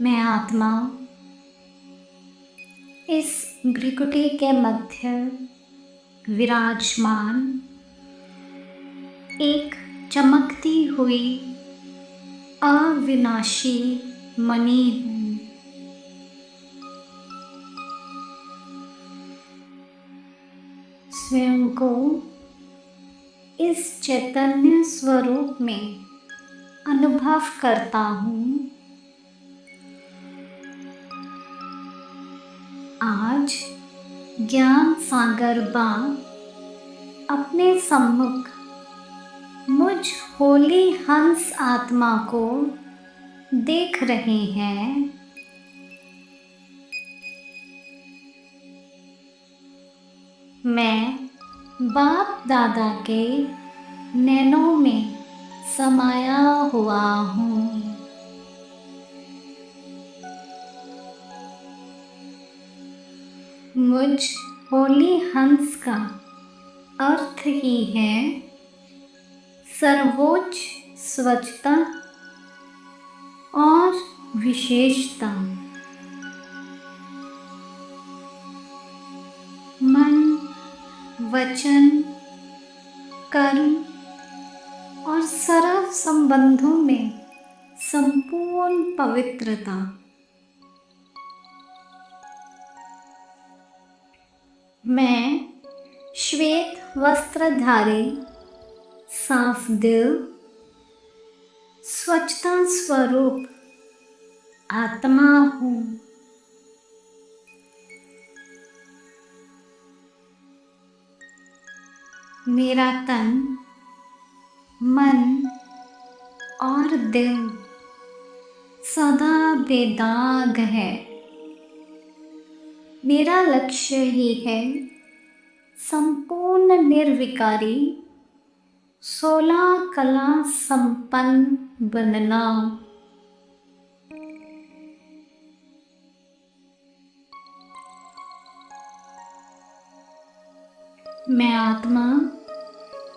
मैं आत्मा इस भ्रिकुटी के मध्य विराजमान एक चमकती हुई अविनाशी मणि हूँ। स्वयं को इस चैतन्य स्वरूप में अनुभव करता हूँ। आज ज्ञान सागर बाग अपने सम्मुख मुझ होली हंस आत्मा को देख रहे हैं। मैं बाप दादा के नैनों में समाया हुआ हूँ। मुझ होली हंस का अर्थ ही है सर्वोच्च स्वच्छता और विशेषता। मन, वचन, कर्म और सर्व संबंधों में संपूर्ण पवित्रता। मैं श्वेत वस्त्रधारी साफ दिल स्वच्छता स्वरूप आत्मा हूँ। मेरा तन, मन और दिल सदा बेदाग है। मेरा लक्ष्य ही है संपूर्ण निर्विकारी 16 कला संपन्न बनना। मैं आत्मा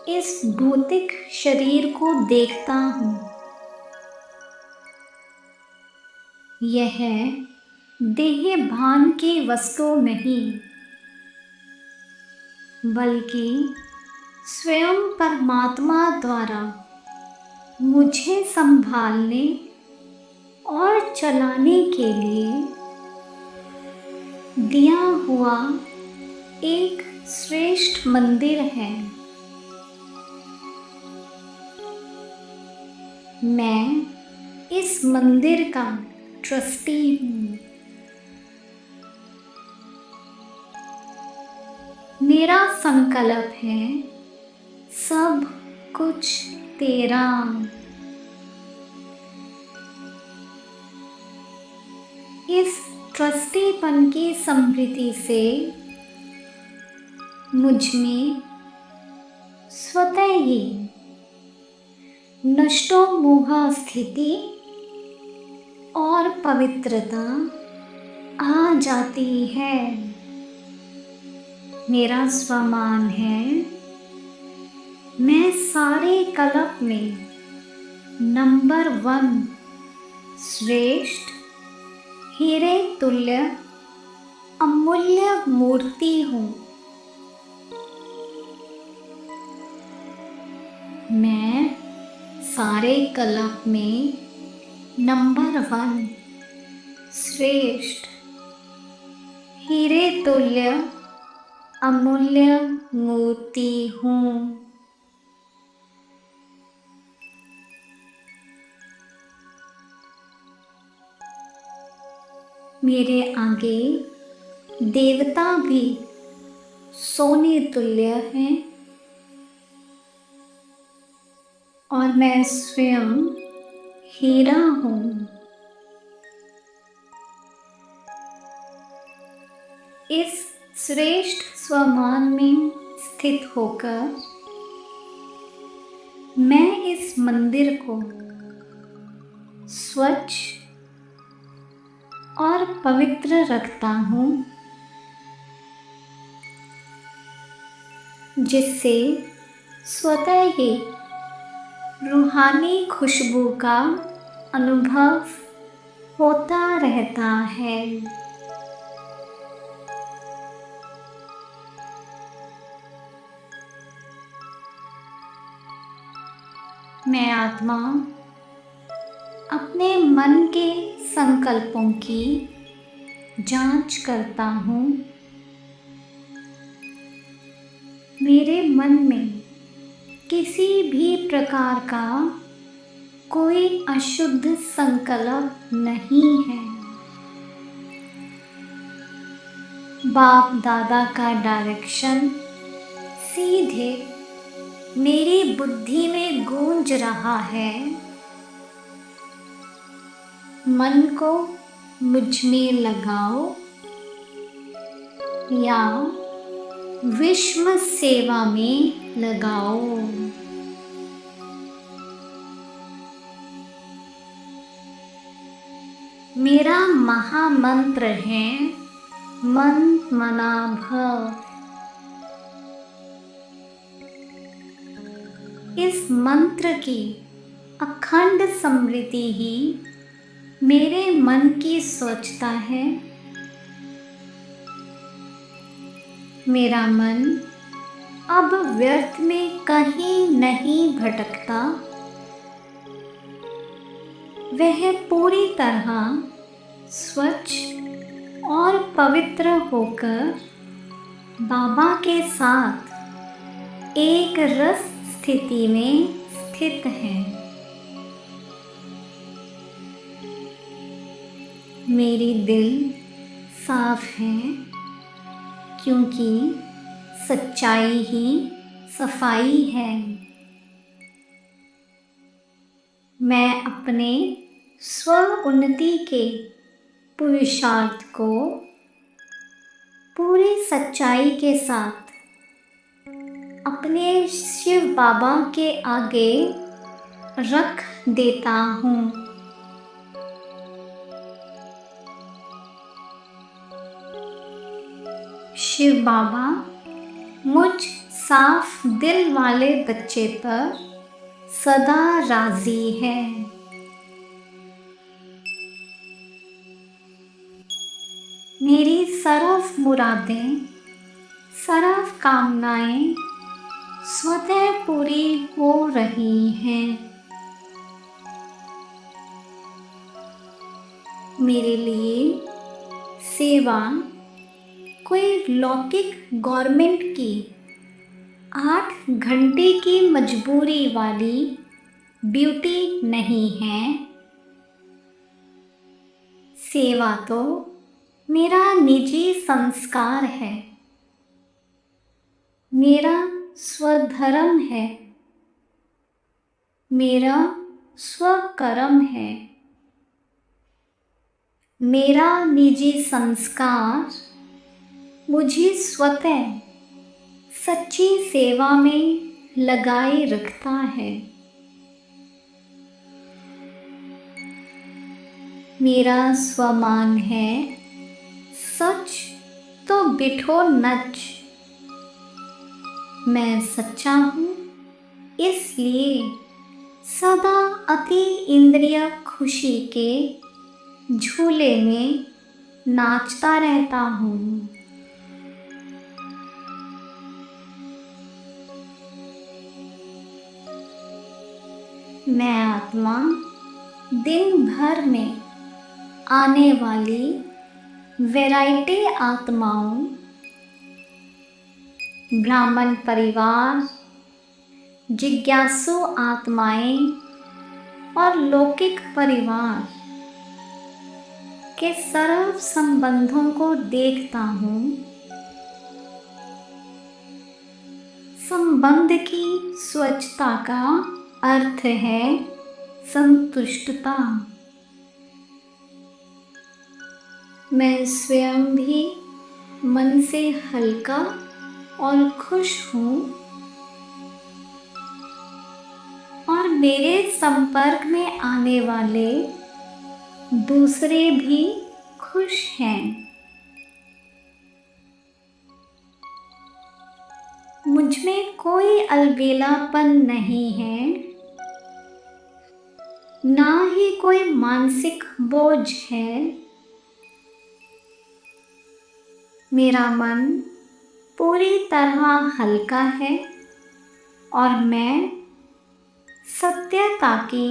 इस भौतिक शरीर को देखता हूँ। यह देह भान की वस्तु नहीं, बल्कि स्वयं परमात्मा द्वारा मुझे संभालने और चलाने के लिए दिया हुआ एक श्रेष्ठ मंदिर है। मैं इस मंदिर का ट्रस्टी हूँ। मेरा संकल्प है सब कुछ तेरा। इस ट्रस्टीपन की समृद्धि से मुझ में स्वतः ही नष्टोन्मोह स्थिति और पवित्रता आ जाती है। मेरा स्वमान है मैं सारे कल्प में नंबर 1 श्रेष्ठ हीरे तुल्य अमूल्य मूर्ति हूँ। मैं सारे कल्प में नंबर 1 श्रेष्ठ हीरे तुल्य अमूल्य मूर्ति हूँ। मेरे आगे देवता भी सोने तुल्य हैं और मैं स्वयं हीरा हूँ। इस श्रेष्ठ स्वमान में स्थित होकर मैं इस मंदिर को स्वच्छ और पवित्र रखता हूँ, जिससे स्वतः ही रूहानी खुशबू का अनुभव होता रहता है। मैं आत्मा अपने मन के संकल्पों की जांच करता हूँ। मेरे मन में किसी भी प्रकार का कोई अशुद्ध संकल्प नहीं है। बाप दादा का डायरेक्शन सीधे मेरी बुद्धि में गूंज रहा है। मन को मुझ में लगाओ या विश्व सेवा में लगाओ। मेरा महामंत्र है मन मना भव। इस मंत्र की अखंड स्मृति ही मेरे मन की स्वच्छता है। मेरा मन अब व्यर्थ में कहीं नहीं भटकता। वह पूरी तरह स्वच्छ और पवित्र होकर बाबा के साथ एक रस स्थिति में स्थित है। मेरी दिल साफ है क्योंकि सच्चाई ही सफाई है। मैं अपने स्व उन्नति के पुरुषार्थ को पूरी सच्चाई के साथ अपने शिव बाबा के आगे रख देता हूँ। शिव बाबा मुझ साफ दिल वाले बच्चे पर सदा राजी है। मेरी सरफ मुरादें, सरफ कामनाएं स्वतः पूरी हो रही हैं। मेरे लिए सेवा कोई लौकिक गवर्नमेंट की 8 घंटे की मजबूरी वाली ड्यूटी नहीं है। सेवा तो मेरा निजी संस्कार है, मेरा स्वधर्म है, मेरा स्वकर्म है। मेरा निजी संस्कार मुझे स्वतः सच्ची सेवा में लगाए रखता है। मेरा स्वमान है सच तो बिठो नच। मैं सच्चा हूँ इसलिए सदा अति इंद्रिय खुशी के झूले में नाचता रहता हूँ। मैं आत्मा दिन भर में आने वाली वैरायटी आत्माओं, ब्राह्मण परिवार, जिज्ञासु आत्माएं और लौकिक परिवार के सर्व संबंधों को देखता हूँ। संबंध की स्वच्छता का अर्थ है संतुष्टता। मैं स्वयं भी मन से हल्का और खुश हूँ और मेरे संपर्क में आने वाले दूसरे भी खुश हैं। मुझ में कोई अलबेलापन नहीं है। ना ही कोई मानसिक बोझ है। मेरा मन पूरी तरह हल्का है और मैं सत्यता की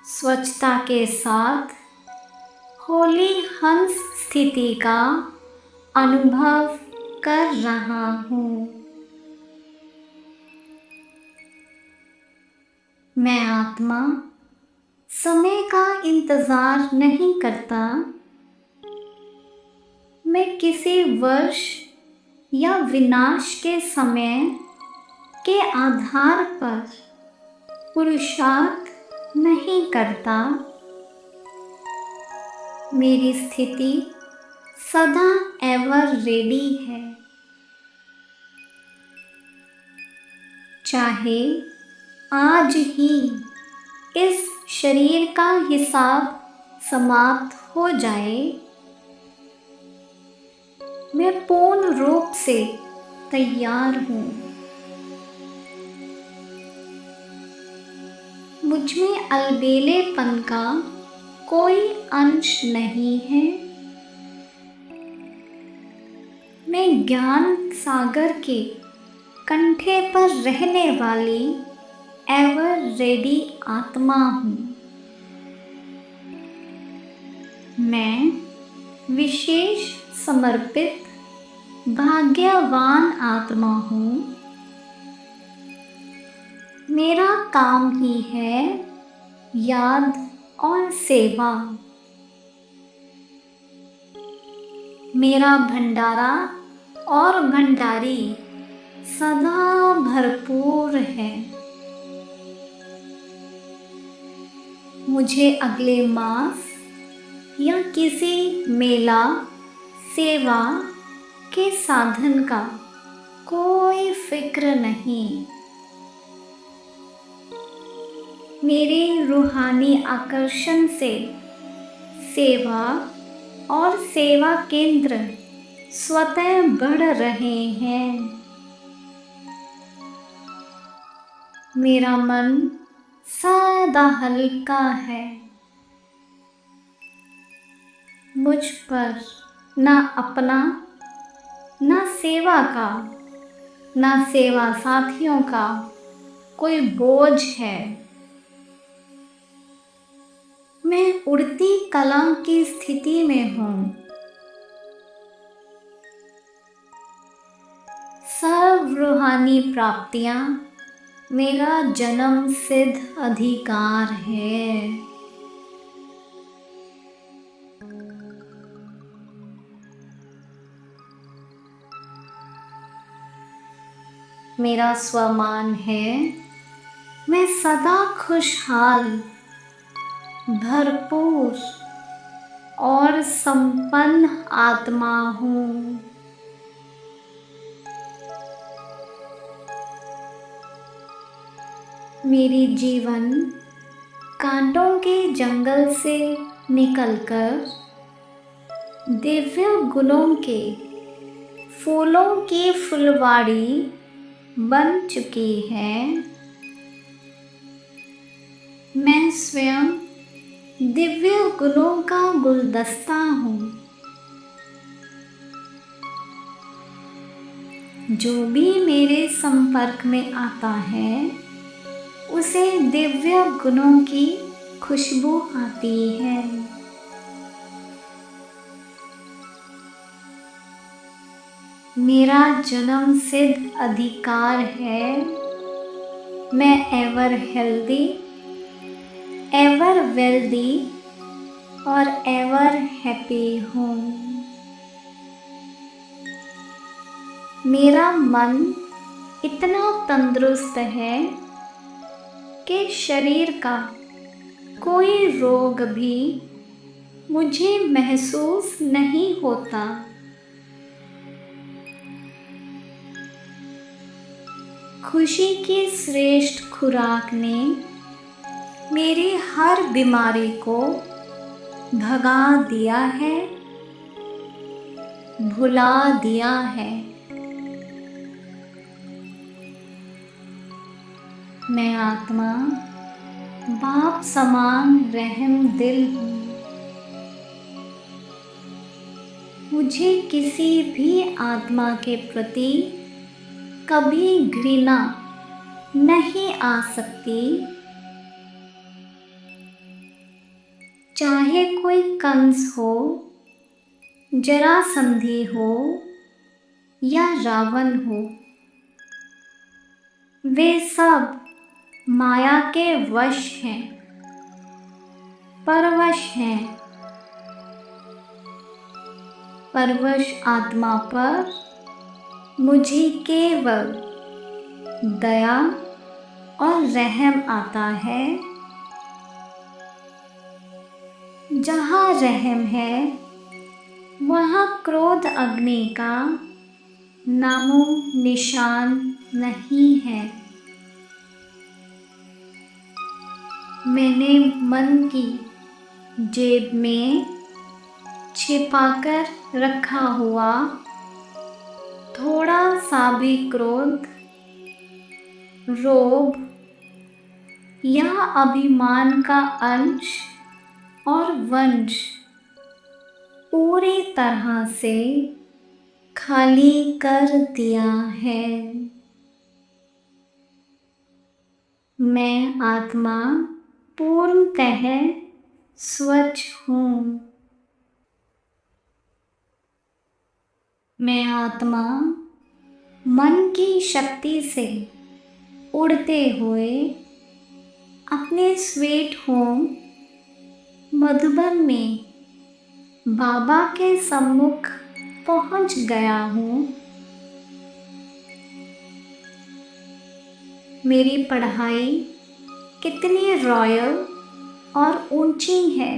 स्वच्छता के साथ होली हंस स्थिति का अनुभव कर रहा हूँ। मैं आत्मा समय का इंतज़ार नहीं करता। मैं किसी वर्ष या विनाश के समय के आधार पर पुरुषार्थ नहीं करता। मेरी स्थिति सदा एवर रेडी है। चाहे आज ही इस शरीर का हिसाब समाप्त हो जाए, मैं पूर्ण रूप से तैयार हूँ। मुझ में अलबेलेपन का कोई अंश नहीं है। मैं ज्ञान सागर के कंठे पर रहने वाली एवर रेडी आत्मा हूँ। मैं विशेष समर्पित भाग्यवान आत्मा हूँ। मेरा काम ही है याद और सेवा। मेरा भंडारा और भंडारी सदा भरपूर है। मुझे अगले मास या किसी मेला सेवा के साधन का कोई फिक्र नहीं। मेरे रूहानी आकर्षण से सेवा और सेवा केंद्र स्वतः बढ़ रहे हैं। मेरा मन सदा हल्का है। मुझ पर ना अपना, ना सेवा का, ना सेवा साथियों का कोई बोझ है। मैं उड़ती कला की स्थिति में हूँ। सर्व रूहानी प्राप्तियाँ मेरा जन्म सिद्ध अधिकार है। मेरा स्वमान है, मैं सदा खुशहाल, भरपूर और संपन्न आत्मा हूँ। मेरी जीवन कांटों के जंगल से निकलकर दिव्य गुणों के फूलों की फुलवाड़ी बन चुकी है। मैं स्वयं दिव्य गुणों का गुलदस्ता हूँ। जो भी मेरे संपर्क में आता है उसे दिव्य गुणों की खुशबू आती है। मेरा जन्म सिद्ध अधिकार है। मैं एवर हेल्दी, एवर वेल्दी और एवर हैप्पी हूँ। मेरा मन इतना तंदुरुस्त है कि शरीर का कोई रोग भी मुझे महसूस नहीं होता। खुशी की श्रेष्ठ खुराक ने मेरी हर बीमारी को भगा दिया है, भुला दिया है। मैं आत्मा बाप समान रहम दिल हूँ। मुझे किसी भी आत्मा के प्रति कभी घृणा नहीं आ सकती, चाहे कोई कंस हो, जरासंधी हो या रावण हो। वे सब माया के वश हैं, परवश हैं। परवश आत्मा पर मुझे केवल दया और रहम आता है। जहाँ रहम है वहाँ क्रोध अग्नि का नामो निशान नहीं है। मैंने मन की जेब में छिपाकर रखा हुआ थोड़ा सा भी क्रोध, रोब या अभिमान का अंश और वंश पूरी तरह से खाली कर दिया है। मैं आत्मा पूर्णतः स्वच्छ हूँ। मैं आत्मा मन की शक्ति से उड़ते हुए अपने स्वीट होम मधुबन में बाबा के सम्मुख पहुंच गया हूँ। मेरी पढ़ाई कितनी रॉयल और ऊंची है।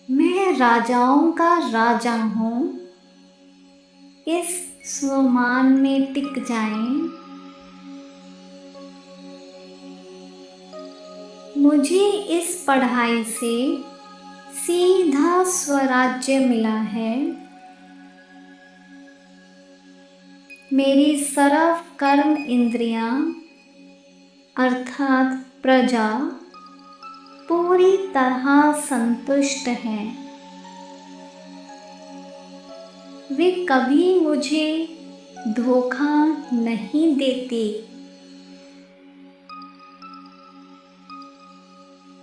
मैं राजाओं का राजा हूँ। इस स्वमान में टिक जाएं। मुझे इस पढ़ाई से सीधा स्वराज्य मिला है। मेरी सर्व कर्म इंद्रियां अर्थात प्रजा पूरी तरह संतुष्ट हैं। वे कभी मुझे धोखा नहीं देती।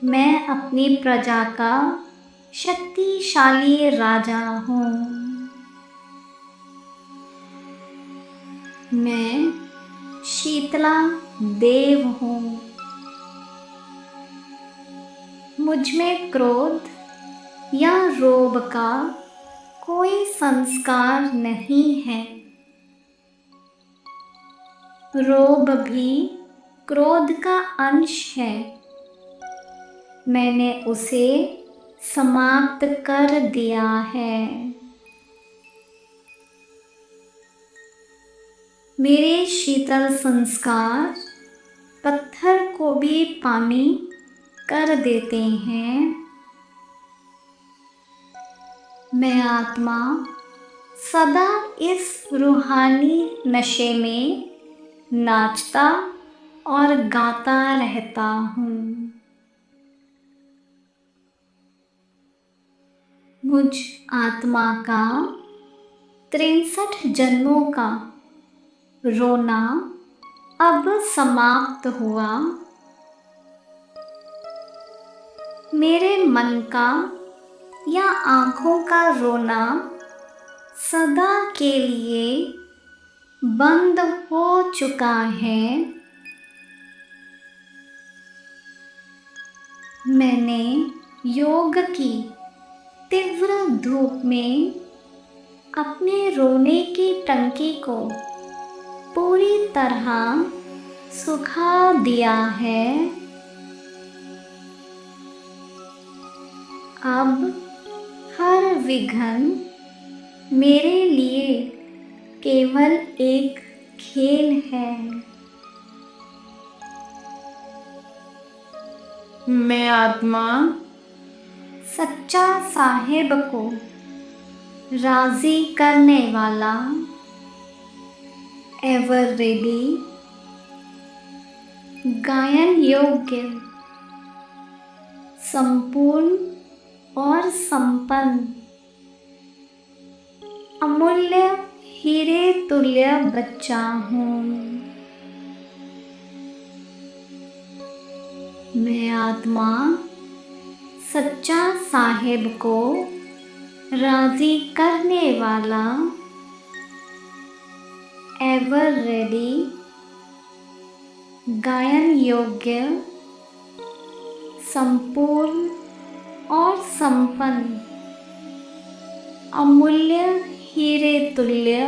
मैं अपनी प्रजा का शक्तिशाली राजा हूँ। मैं शीतला देव हूँ। मुझ में क्रोध या रोब का कोई संस्कार नहीं है। रोब भी क्रोध का अंश है। मैंने उसे समाप्त कर दिया है। मेरे शीतल संस्कार पत्थर को भी पानी कर देते हैं। मैं आत्मा सदा इस रूहानी नशे में नाचता और गाता रहता हूँ। मुझ आत्मा का 63 जन्मों का रोना अब समाप्त हुआ। मेरे मन का या आँखों का रोना सदा के लिए बंद हो चुका है। मैंने योग की तीव्र धूप में अपने रोने की टंकी को पूरी तरह सुखा दिया है। अब हर विघ्न मेरे लिए केवल एक खेल है। मैं आत्मा सच्चा साहेब को राजी करने वाला, एवर रेडी गायन योग्य, संपूर्ण और संपन्न, अमूल्य हीरे तुल्य बच्चा हूँ। मैं आत्मा सच्चा साहिब को राजी करने वाला, एवर रेडी, गायन योग्य, संपूर्ण और संपन्न, अमूल्य हीरे तुल्य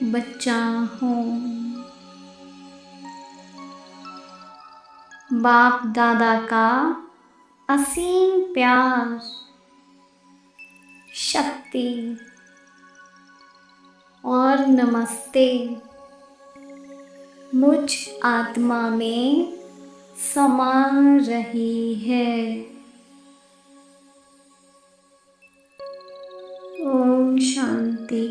बच्चा हूँ। बाप दादा का असीम प्यार, शक्ति और नमस्ते मुझ आत्मा में समा रही है। ओम शांति।